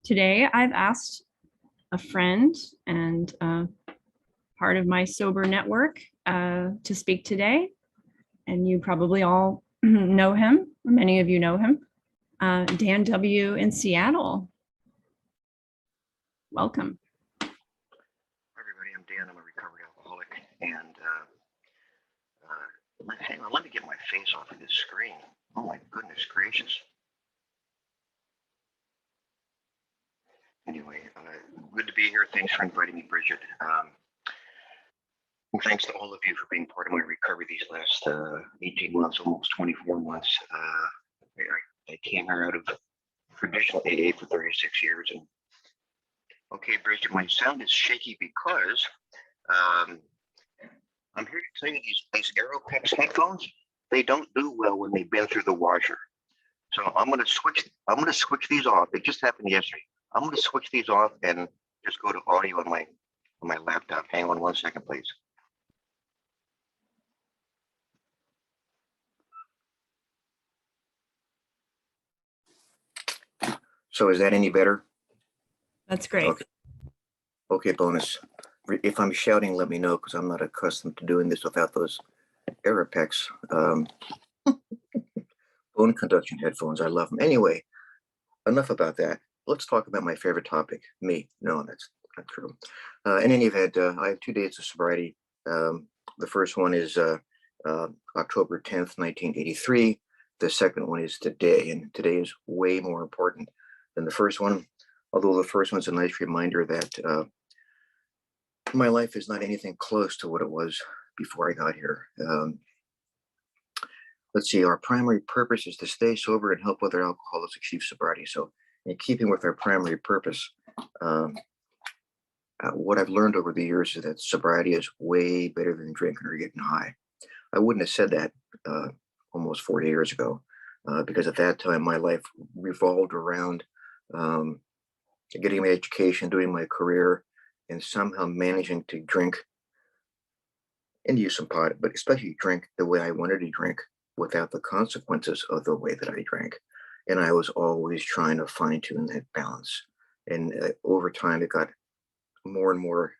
Today, I've asked a friend and part of my sober network to speak today. And you probably all know him, or many of you know him, Dan W. in Seattle. Welcome. Hi, everybody. I'm Dan. I'm a recovered alcoholic. And hang on, let me get my face off of this screen. Oh, my goodness gracious. Anyway, good to be here. Thanks for inviting me, Bridget. And thanks to all of you for being part of my recovery these last 18 months, almost 24 months. I came here out of traditional AA for 36 years. And okay, Bridget, my sound is shaky because I'm here to tell you these Aeropex headphones, they don't do well when they've been through the washer. So I'm gonna switch these off. It just happened yesterday. I'm gonna switch these off and just go to audio on my laptop. Hang on 1 second, please. So is that any better? That's great. Okay, bonus. If I'm shouting, let me know, because I'm not accustomed to doing this without those Aeropex bone conduction headphones. I love them. Anyway, enough about that. Let's talk about my favorite topic, me. No, that's not true. In any event, I have 2 days of sobriety. The first one is October 10th, 1983. The second one is today, and today is way more important than the first one. Although the first one's a nice reminder that my life is not anything close to what it was before I got here. Let's see, our primary purpose is to stay sober and help other alcoholics achieve sobriety. So in keeping with our primary purpose, what I've learned over the years is that sobriety is way better than drinking or getting high. I wouldn't have said that almost 40 years ago, because at that time my life revolved around getting my education, doing my career, and somehow managing to drink and use some pot, but especially drink the way I wanted to drink without the consequences of the way that I drank. And I was always trying to fine tune that balance. And over time, it got more and more,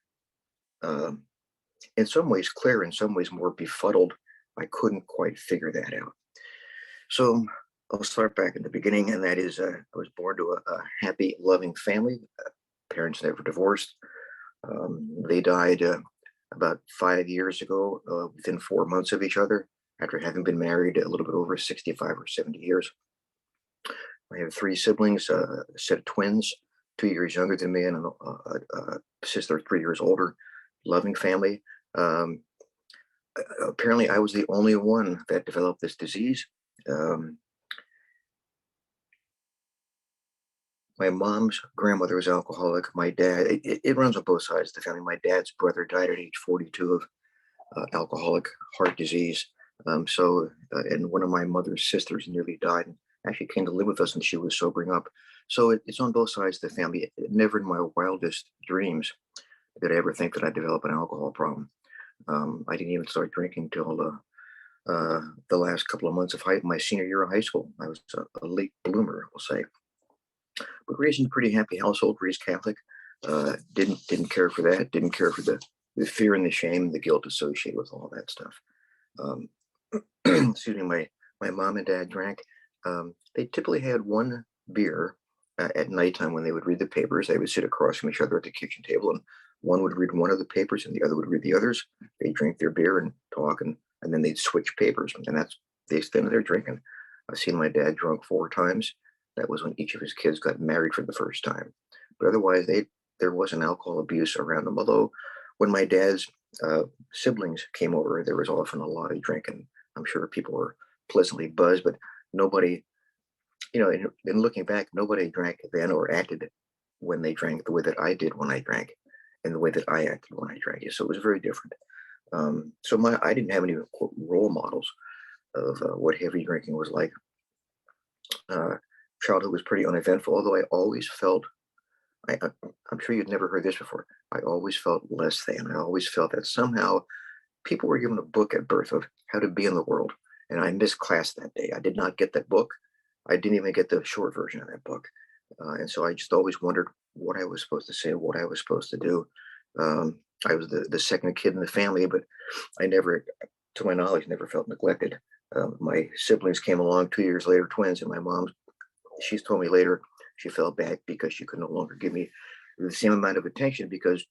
in some ways clear, in some ways more befuddled. I couldn't quite figure that out. So I'll start back in the beginning, and that is I was born to a happy, loving family. Parents never divorced. They died about 5 years ago, within 4 months of each other, after having been married a little bit over 65 or 70 years. I have 3 siblings, a set of twins, 2 years younger than me, and a sister 3 years older. Loving family. Apparently, I was the only one that developed this disease. My mom's grandmother was alcoholic. My dad, it runs on both sides of the family. My dad's brother died at age 42 of alcoholic heart disease. And one of my mother's sisters nearly died and actually came to live with us, and she was sobering up. So it's on both sides of the family. Never in my wildest dreams did I ever think that I'd develop an alcohol problem. I didn't even start drinking till the last couple of months of my senior year of high school. I was a late bloomer, we'll say. But raised in a pretty happy household, raised Catholic. Didn't care for that. Didn't care for the fear and the shame and the guilt associated with all that stuff. Excuse me. My mom and dad drank. They typically had one beer at nighttime when they would read the papers. They would sit across from each other at the kitchen table, and one would read one of the papers and the other would read the others. They'd drink their beer and talk, and then they'd switch papers, and that's the extent of their drinking. I've seen my dad drunk 4 times. That was when each of his kids got married for the first time. But otherwise, there wasn't alcohol abuse around them. Although when my dad's siblings came over, there was often a lot of drinking. I'm sure people were pleasantly buzzed, but nobody, in looking back, nobody drank then or acted when they drank the way that I did when I drank, and the way that I acted when I drank. So it was very different. I didn't have any role models of what heavy drinking was like. Childhood was pretty uneventful, although I always felt, I'm sure you'd never heard this before, I always felt less than. I always felt that somehow people were given a book at birth of how to be in the world, and I missed class that day. I did not get that book. I didn't even get the short version of that book. And so I just always wondered what I was supposed to say, what I was supposed to do. I was the second kid in the family, but I never, to my knowledge, never felt neglected. My siblings came along 2 years later, twins, and my mom, she's told me later she felt bad because she could no longer give me the same amount of attention because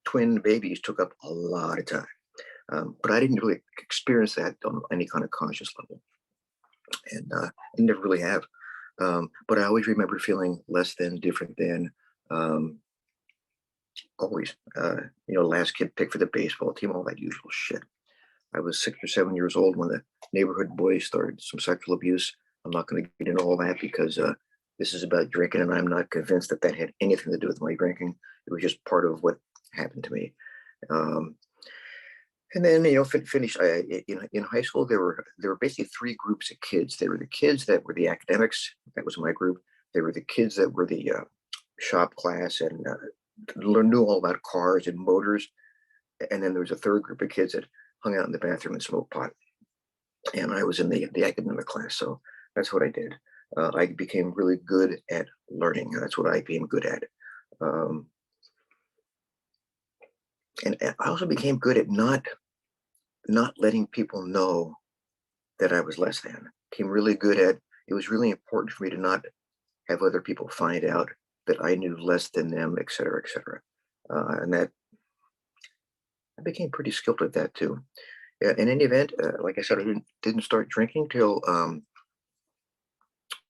twin babies took up a lot of time. But I didn't really experience that on any kind of conscious level, and I never really have. But I always remember feeling less than, different than, um, always. Last kid picked for the baseball team, all that usual shit. I was 6 or 7 years old when the neighborhood boys started some sexual abuse. I'm not going to get into all that because this is about drinking, and I'm not convinced that that had anything to do with my drinking. It was just part of what happened to me. Um, and then, finish. In high school, there were basically three groups of kids. There were the kids that were the academics. That was my group. There were the kids that were the shop class and knew all about cars and motors. And then there was a third group of kids that hung out in the bathroom and smoked pot. And I was in the academic class, so that's what I did. I became really good at learning. That's what I became good at. Um, and I also became good at not letting people know that I was less than. Became really good at. It was really important for me to not have other people find out that I knew less than them, et cetera, et cetera. And that I became pretty skilled at that too. Yeah, in any event, like I said, I didn't start drinking till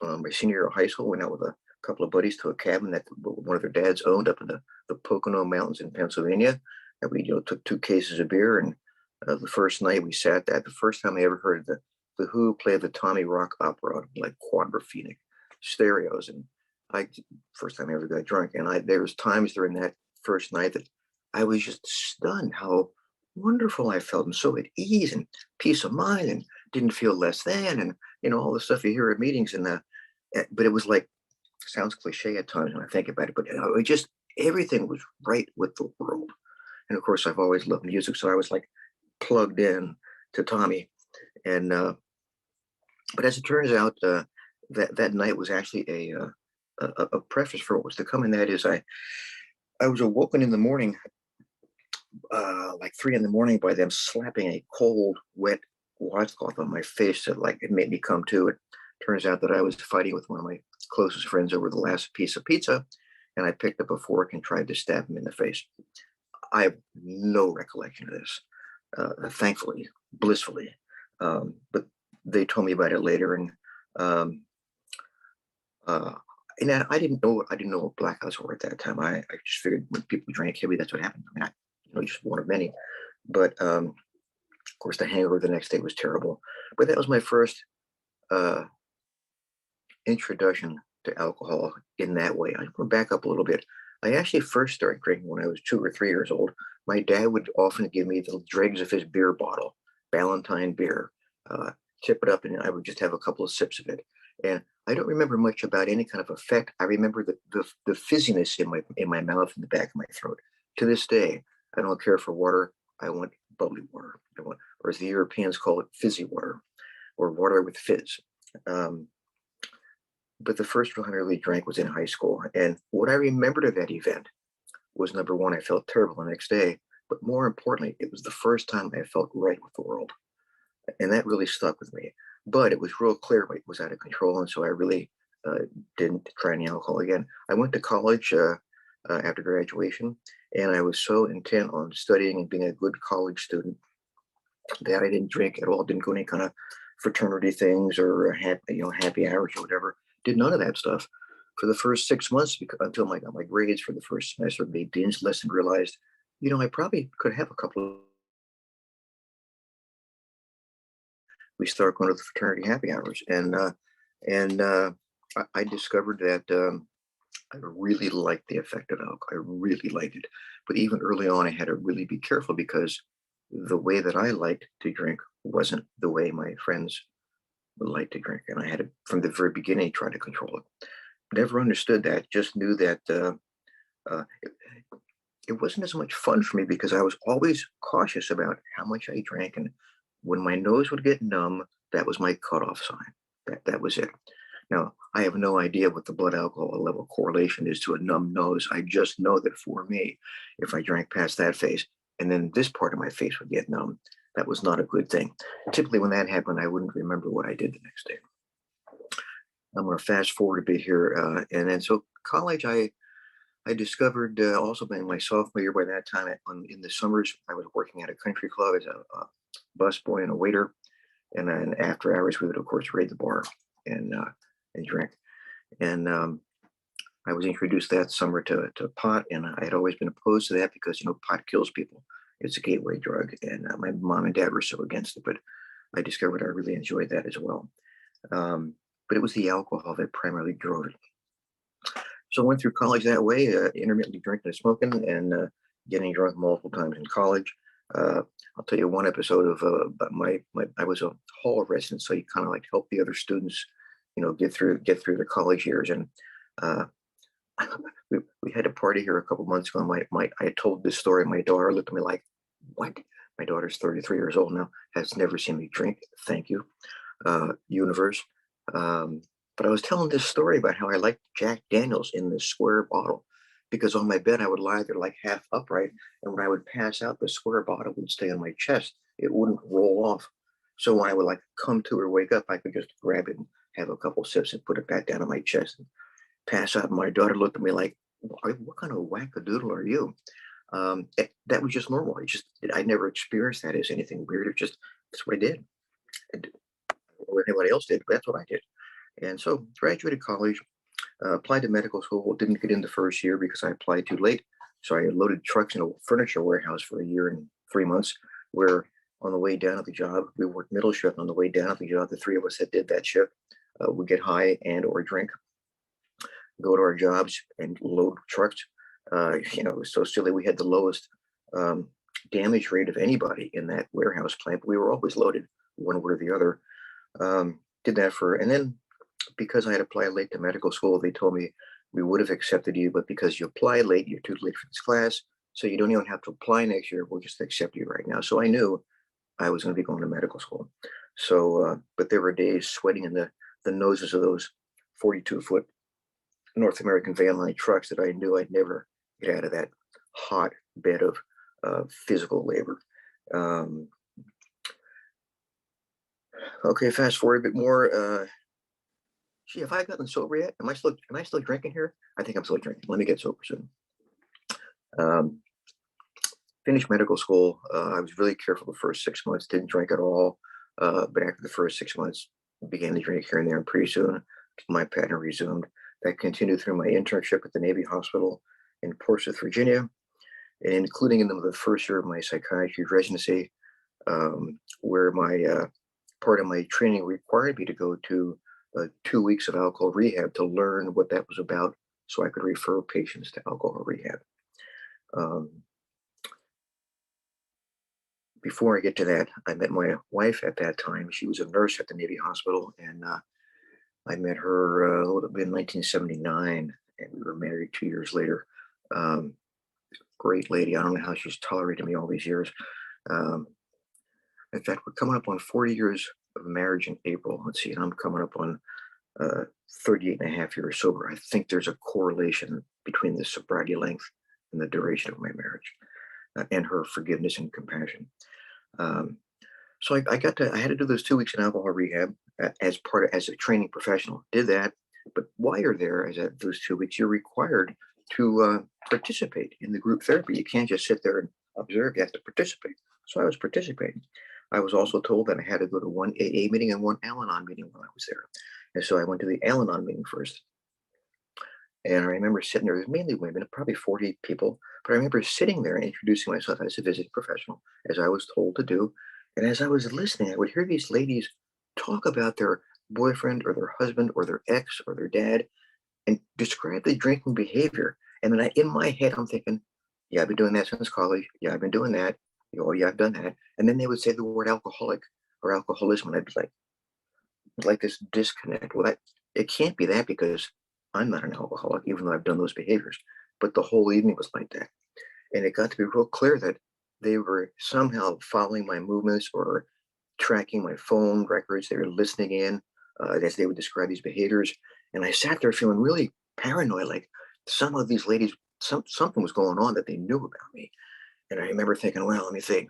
my senior year of high school. Went out with a couple of buddies to a cabin that one of their dads owned up in the Pocono Mountains in Pennsylvania, and we took 2 cases of beer. And the first night we sat there, the first time I ever heard the Who play the Tommy Rock opera on like quadraphonic stereos, and I first time I ever got drunk, and there was times during that first night that I was just stunned how wonderful I felt and so at ease and peace of mind and didn't feel less than, and all the stuff you hear at meetings. And but it was like, sounds cliche at times when I think about it, but it just everything was right with the world. And of course, I've always loved music, so I was like plugged in to Tommy. And but as it turns out, that night was actually a preface for what was to come, and that is I was awoken in the morning, like 3 in the morning, by them slapping a cold, wet washcloth on my face that like it made me come to. It turns out that I was fighting with one of my closest friends over the last piece of pizza, and I picked up a fork and tried to stab him in the face. I have no recollection of this, thankfully, blissfully. But they told me about it later, um, uh, and I didn't know what blackouts were at that time. I just figured when people drank heavy, that's what happened. I mean, just one of many. But of course, the hangover the next day was terrible. But that was my first uh, introduction to alcohol in that way. I'm going to back up a little bit. I actually first started drinking when I was 2 or 3 years old. My dad would often give me the dregs of his beer bottle, Ballantine beer, uh, tip it up, and I would just have a couple of sips of it. And I don't remember much about any kind of effect. I remember the fizziness in my mouth and the back of my throat. To this day, I don't care for water. I want bubbly water. I want, or as the Europeans call it, fizzy water, or water with fizz. Um, but the first time I really drank was in high school. And what I remembered of that event was, number one, I felt terrible the next day. But more importantly, it was the first time I felt right with the world. And that really stuck with me. But it was real clear it was out of control. And so I really uh, didn't try any alcohol again. I went to college after graduation, and I was so intent on studying and being a good college student that I didn't drink at all, didn't go to any kind of fraternity things or happy hours or whatever. Did none of that stuff for the first 6 months until I got my grades for the first semester. Made binge lists and realized, I probably could have a couple of. We started going to the fraternity happy hours, and I discovered that I really liked the effect of alcohol. I really liked it, but even early on, I had to really be careful because the way that I liked to drink wasn't the way my friends would like to drink, and I had to, from the very beginning, try to control it. Never understood that. Just knew that uh, it, it wasn't as much fun for me because I was always cautious about how much I drank, and when my nose would get numb, that was my cutoff sign. That was it. Now, I have no idea what the blood alcohol level correlation is to a numb nose. I just know that for me, if I drank past that face and then this part of my face would get numb, that was not a good thing. Typically, when that happened, I wouldn't remember what I did the next day. I'm going to fast forward a bit here. And then, so college, I discovered also in my sophomore year, by that time in the summers, I was working at a country club as a bus boy and a waiter. And then after hours, we would, of course, raid the bar and, uh, and drink. And I was introduced that summer to pot, and I had always been opposed to that because, pot kills people. It's a gateway drug. And my mom and dad were so against it, but I discovered I really enjoyed that as well. But it was the alcohol that primarily drove it. So I went through college that way, intermittently drinking and smoking, and getting drunk multiple times in college. I'll tell you one episode of about my I was a hall resident, so you kind of like help the other students, get through the college years. And uh, we had a party here a couple months ago. I told this story. My daughter looked at me like, "What?" My daughter's 33 years old now, has never seen me drink. Thank you, universe. Um, but I was telling this story about how I liked Jack Daniels in this square bottle because on my bed I would lie there like half upright, and when I would pass out, the square bottle would stay on my chest. It wouldn't roll off. So when I would like come to or wake up, I could just grab it and have a couple sips and put it back down on my chest and pass out. And my daughter looked at me like, "What kind of wackadoodle are you?" That was just normal. I never experienced that as anything weird. It just that's what I did. I don't know what anybody else did, but that's what I did. And so graduated college, applied to medical school, didn't get in the first year because I applied too late. So I loaded trucks in a furniture warehouse for a year and 3 months, where on the way down at the job, we worked middle shift. On the way down at the job, the three of us that did that shift would get high and or drink, go to our jobs and load trucks. It was so silly. We had the lowest um, damage rate of anybody in that warehouse plant. But we were always loaded one way or the other. Did that and then because I had applied late to medical school, they told me we would have accepted you, but because you applied late, you're too late for this class. So you don't even have to apply next year. We'll just accept you right now. So I knew I was going to be going to medical school. So, but there were days sweating in the noses of those 42-foot North American van line trucks that I knew I'd never get out of that hot bed of physical labor. Um, okay, fast forward a bit more. Gee, have I gotten sober yet? Am I still drinking here? I think I'm still drinking. Let me get sober soon. Um, Finished medical school. I was really careful the first 6 months. Didn't drink at all. But after the first 6 months, began to drink here and there. And pretty soon, my pattern resumed. That continued through my internship at the Navy Hospital in Portsmouth, Virginia, and including in the first year of my psychiatry residency, where my part of my training required me to go to 2 weeks of alcohol rehab to learn what that was about so I could refer patients to alcohol rehab. Um, Before I get to that, I met my wife at that time. She was a nurse at the Navy Hospital, and I met her, it would have been 1979, and we were married 2 years later. Um, Great lady. I don't know how she's tolerated me all these years. Um, in fact, we're coming up on 40 years of marriage in April. Let's see, and I'm coming up on 38 and a half years sober. I think there's a correlation between the sobriety length and the duration of my marriage, and her forgiveness and compassion. Um, so I had to do those 2 weeks in alcohol rehab as a training professional. Did that, but while you're there, those 2 weeks, you're required to participate in the group therapy. You can't just sit there and observe. You have to participate. So I was participating. I was also told that I had to go to one AA meeting and one Al-Anon meeting while I was there. And so I went to the Al-Anon meeting first. And I remember sitting there, there's mainly women, probably 40 people, but I remember sitting there and introducing myself as a visiting professional, as I was told to do. And as I was listening, I would hear these ladies talk about their boyfriend or their husband or their ex or their dad and describe the drinking behavior. And then in my head, I'm thinking, yeah, I've been doing that since college. Yeah, I've been doing that. Oh, yeah, I've done that. And then they would say the word alcoholic or alcoholism. And I'd be like this disconnect. Well, it can't be that because I'm not an alcoholic, even though I've done those behaviors. But the whole evening was like that. And it got to be real clear that they were somehow following my movements or tracking my phone records. They were listening in. as they would describe these behaviors. And I sat there feeling really paranoid, like some of these ladies, something was going on that they knew about me. And I remember thinking, well, let me think.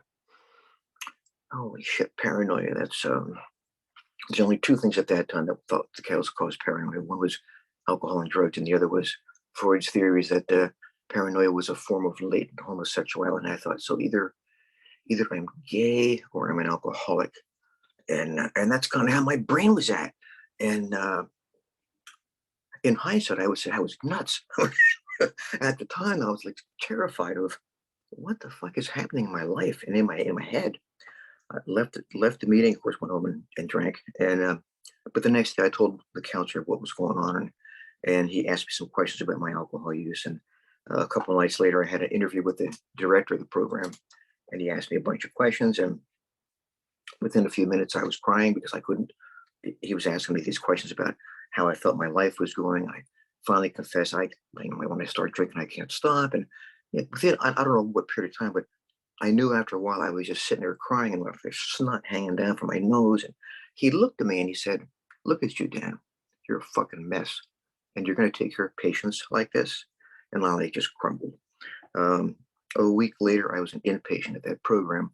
Holy shit, paranoia. There's only two things at that time that thought the cows caused paranoia. One was alcohol and drugs, and the other was Freud's theories that paranoia was a form of latent homosexuality. And I thought, so either I'm gay or I'm an alcoholic, and that's kind of how my brain was at. And in hindsight, I would say I was nuts. At the time, I was like terrified of what the fuck is happening in my life and in my head. I left the meeting, of course, went home and drank. And but the next day, I told the counselor what was going on, and he asked me some questions about my alcohol use. And a couple of nights later, I had an interview with the director of the program, and he asked me a bunch of questions. And within a few minutes, I was crying because I couldn't. He was asking me these questions about how I felt my life was going. I finally confessed, when I start drinking, I can't stop. And within, I don't know what period of time, but I knew after a while I was just sitting there crying and there's snot hanging down from my nose. And he looked at me and he said, "Look at you, Dan. You're a fucking mess. And you're going to take care of patients like this?" And I just crumbled. Um, a week later, I was an inpatient at that program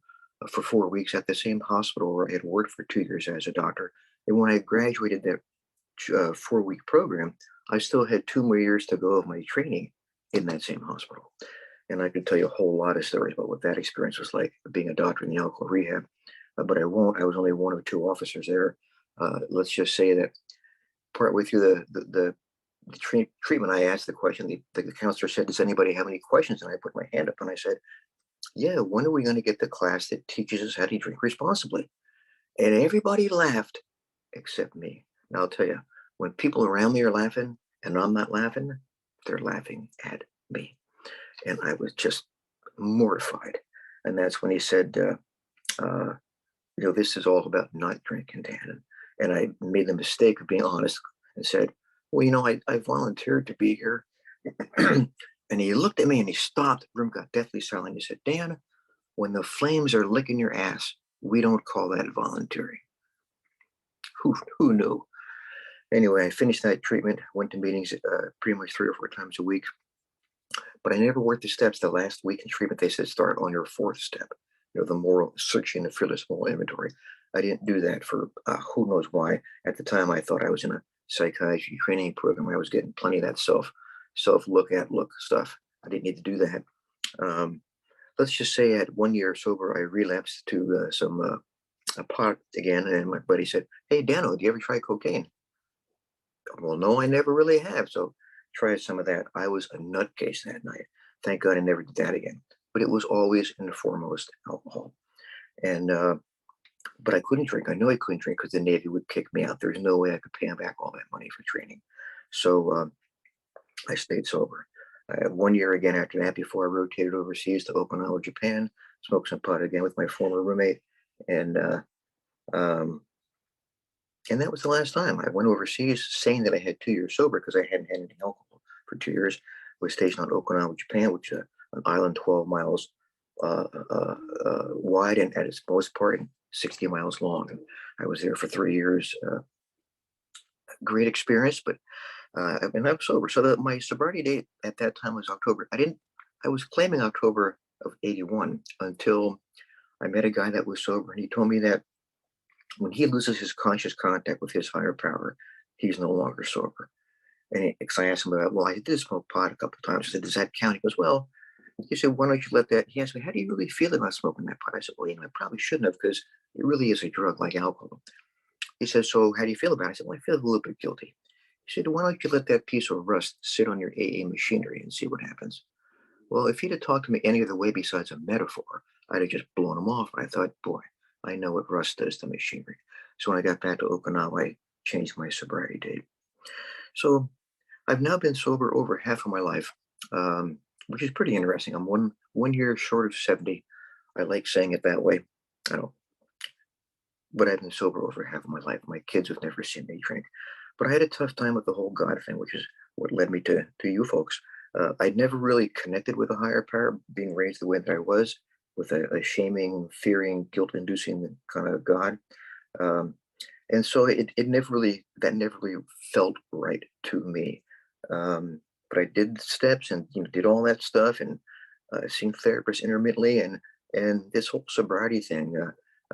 for 4 weeks at the same hospital where I had worked for 2 years as a doctor. And when I graduated that 4 week program, I still had 2 more years to go of my training in that same hospital. And I could tell you a whole lot of stories about what that experience was like being a doctor in the alcohol rehab, but I won't. I was only one of two officers there. Let's just say that partway through the treatment, I asked the question. The counselor said, "Does anybody have any questions?" And I put my hand up and I said, "Yeah, when are we going to get the class that teaches us how to drink responsibly?" And everybody laughed except me. Now I'll tell you, when people around me are laughing and I'm not laughing, they're laughing at me. And I was just mortified. And that's when he said, "This is all about not drinking, Dan." And I made the mistake of being honest and said, "Well, I volunteered to be here." And he looked at me and he stopped. The room got deathly silent. He said, "Dan, when the flames are licking your ass, we don't call that volunteering." Who knew? Anyway, I finished that treatment, went to meetings pretty much 3 or 4 times a week, but I never worked the steps. The last week in treatment, they said start on your fourth step, the moral searching the fearless moral inventory. I didn't do that for who knows why. At the time, I thought I was in a psychiatry training program. I was getting plenty of that self look stuff. I didn't need to do that. Let's just say at 1 year sober, I relapsed to some pot again, and my buddy said, "Hey, Dano, do you ever try cocaine?" Well, no, I never really have. So try some of that. I was a nutcase that night. Thank God I never did that again. But it was always and foremost alcohol. And but I couldn't drink. I know I couldn't drink because the Navy would kick me out. There's no way I could pay them back all that money for training. So I stayed sober. 1 year again after that, before I rotated overseas to Okinawa, Japan, smoked some pot again with my former roommate, and um, and that was the last time I went overseas, saying that I had 2 years sober because I hadn't had any alcohol for 2 years. Was stationed on Okinawa, Japan, which is an island 12 miles wide and at its most part 60 miles long. And I was there for 3 years. Great experience, but and I'm sober. So my sobriety date at that time was October. I was claiming October of '81 until I met a guy that was sober, and he told me that when he loses his conscious contact with his higher power, he's no longer sober. And because I asked him about, well, I did smoke pot a couple of times. I said, "Does that count?" He goes, "Well," he said, "why don't you let that?" He asked me, "How do you really feel about smoking that pot?" I said, "Well, I probably shouldn't have because it really is a drug like alcohol." He said, "So how do you feel about it?" I said, "Well, I feel a little bit guilty." He said, "Why don't you let that piece of rust sit on your AA machinery and see what happens?" Well, if he'd have talked to me any other way besides a metaphor, I'd have just blown him off. I thought, boy, I know what rust does to machinery. So when I got back to Okinawa, I changed my sobriety date. So I've now been sober over half of my life, which is pretty interesting. I'm one year short of 70. I like saying it that way. I don't, but I've been sober over half of my life. My kids have never seen me drink. But I had a tough time with the whole God thing, which is what led me to you folks. I'd never really connected with a higher power, being raised the way that I was, with a shaming, fearing, guilt-inducing kind of God. Um, And so that never really felt right to me. But I did the steps and did all that stuff and seen therapists intermittently and this whole sobriety thing.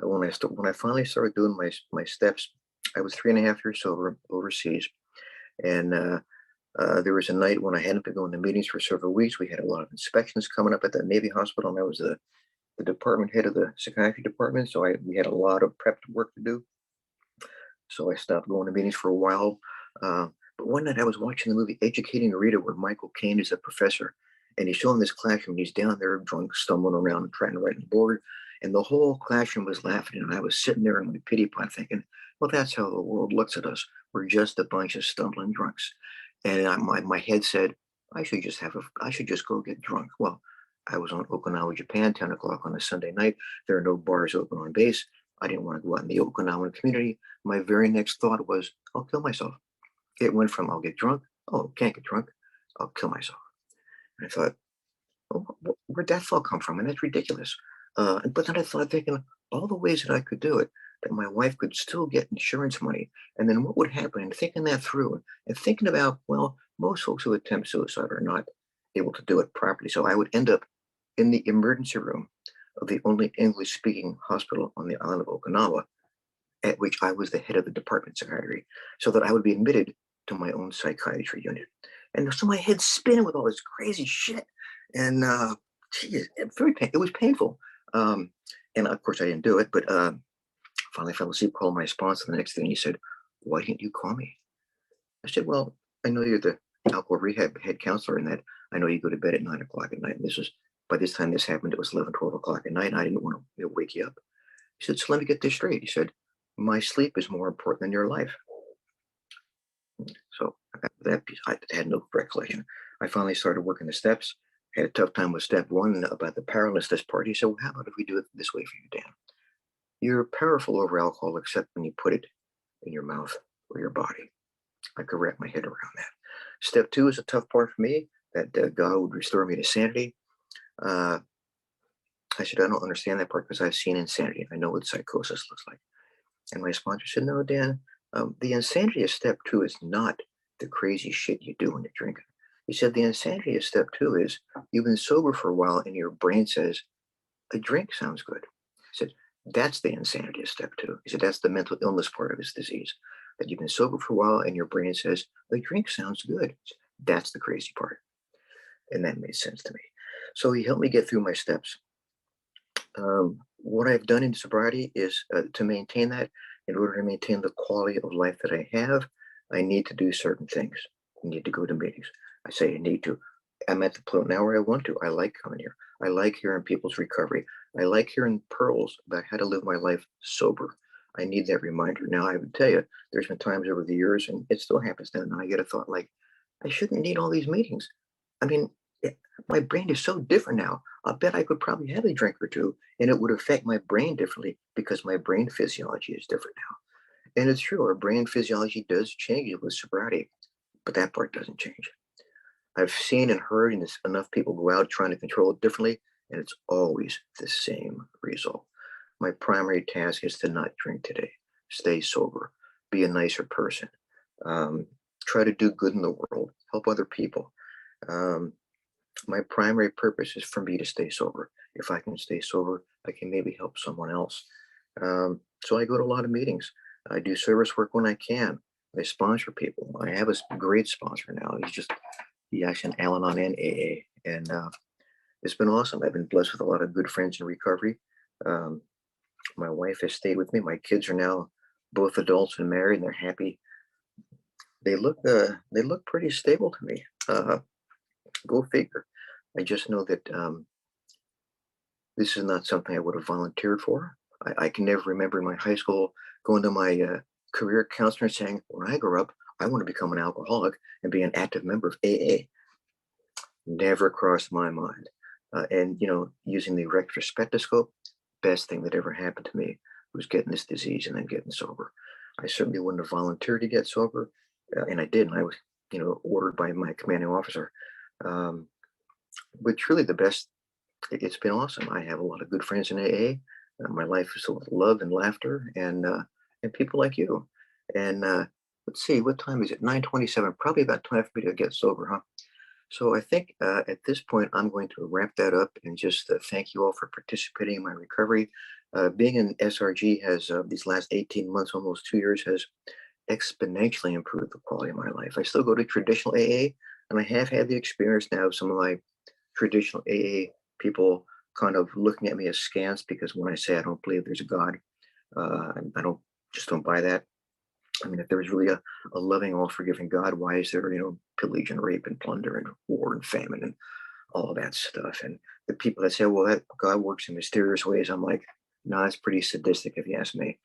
When I finally started doing my steps, I was 3.5 years sober overseas, and there was a night when I hadn't been going to meetings for several weeks. We had a lot of inspections coming up at the Navy Hospital, and I was the department head of the psychiatry department, so we had a lot of prep work to do. So I stopped going to meetings for a while. Uh, but one night I was watching the movie Educating Rita, where Michael Caine is a professor, and he's showing this classroom. He's down there drunk, stumbling around, trying to write on the board, and the whole classroom was laughing. And I was sitting there in my pity pot, thinking, "Well, that's how the world looks at us. We're just a bunch of stumbling drunks." And my head said, I should just go get drunk." Well, I was on Okinawa, Japan, 10 o'clock on a Sunday night. There are no bars open on base. I didn't want to go out in the Okinawan community. My very next thought was, I'll kill myself. It went from I'll get drunk, oh, can't get drunk, I'll kill myself. And I thought, oh, where'd that thought come from? And that's ridiculous. But then I thought, thinking all the ways that I could do it, that my wife could still get insurance money. And then what would happen? And thinking that through and thinking about, well, most folks who attempt suicide are not able to do it properly. So I would end up in the emergency room of the only English speaking hospital on the island of Okinawa, at which I was the head of the department psychiatry, so that I would be admitted to my own psychiatry unit. And so my head's spinning with all this crazy shit. And geez, it was painful. Um, and of course, I didn't do it, but finally fell asleep, called my sponsor the next day, and he said, "Why didn't you call me?" I said, "Well, I know you're the alcohol rehab head counselor, and that I know you go to bed at 9 o'clock at night. And by this time this happened, it was 11, 12 o'clock at night, and I didn't want to wake you up." He said, "So let me get this straight." He said, "My sleep is more important than your life." So that piece, I had no recollection. I finally started working the steps. Had a tough time with step one about the powerlessness part. He said, "Well, how about if we do it this way for you, Dan? You're powerful over alcohol except when you put it in your mouth or your body." I could wrap my head around that. Step two is a tough part for me, that God would restore me to sanity. Uh, I said, "I don't understand that part because I've seen insanity. I know what psychosis looks like." And my sponsor said, "No, Dan, the insanity of step two is not the crazy shit you do when you're drinking." He said, "The insanity of step two is you've been sober for a while and your brain says, a drink sounds good." He said, "That's the insanity of step two." He said, "That's the mental illness part of this disease, that you've been sober for a while and your brain says, a drink sounds good. That's the crazy part." And that made sense to me. So he helped me get through my steps. What I've done in sobriety is to maintain that. In order to maintain the quality of life that I have, I need to do certain things. I need to go to meetings. I say I need to. I'm at the point now where I want to. I like coming here. I like hearing people's recovery. I like hearing pearls about how to live my life sober. I need that reminder. Now, I would tell you, there's been times over the years, and it still happens now, and I get a thought like, I shouldn't need all these meetings. I mean, my brain is so different now. I bet I could probably have a drink or two and it would affect my brain differently because my brain physiology is different now. And it's true, our brain physiology does change with sobriety, but that part doesn't change. I've seen and heard enough people go out trying to control it differently, and it's always the same result. My primary task is to not drink today, stay sober, be a nicer person, um, try to do good in the world, help other people. Um, my primary purpose is for me to stay sober. If I can stay sober, I can maybe help someone else. So I go to a lot of meetings. I do service work when I can. I sponsor people. I have a great sponsor now. He actually an Al-Anon and AA, and it's been awesome. I've been blessed with a lot of good friends in recovery. Um, my wife has stayed with me. My kids are now both adults and married, and they're happy. They look pretty stable to me. Go figure. I just know that this is not something I would have volunteered for. I can never remember in my high school going to my career counselor and saying, when I grow up, I want to become an alcoholic and be an active member of AA. Never crossed my mind. And, using the rectal spectroscope, best thing that ever happened to me was getting this disease and then getting sober. I certainly wouldn't have volunteered to get sober, and I did. And I was, ordered by my commanding officer. Um, but truly, it's been awesome. I have a lot of good friends in AA. My life is full of love and laughter, and and people like you. And let's see, what time is it? 9:27. Probably about time for me to get sober, huh? So I think at this point, I'm going to wrap that up and just thank you all for participating in my recovery. Being in SRG has these last 18 months, almost 2 years, has exponentially improved the quality of my life. I still go to traditional AA, and I have had the experience now of some of my traditional AA people kind of looking at me askance because when I say I don't believe there's a God, I don't just don't buy that. I mean, if there was really a loving, all forgiving God, why is there, pillage and rape and plunder and war and famine and all of that stuff? And the people that say, well, that God works in mysterious ways, I'm like, no, that's pretty sadistic if you ask me.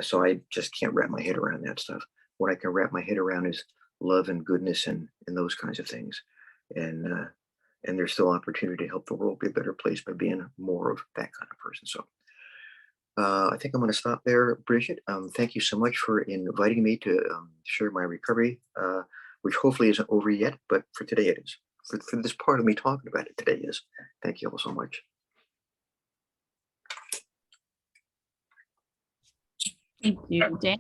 So I just can't wrap my head around that stuff. What I can wrap my head around is love and goodness and those kinds of things. And there's still opportunity to help the world be a better place by being more of that kind of person. So I think I'm going to stop there, Bridget. Thank you so much for inviting me to share my recovery, which hopefully isn't over yet, but for today it is. For this part of me talking about it, today is. Thank you all so much. Thank you, Dan.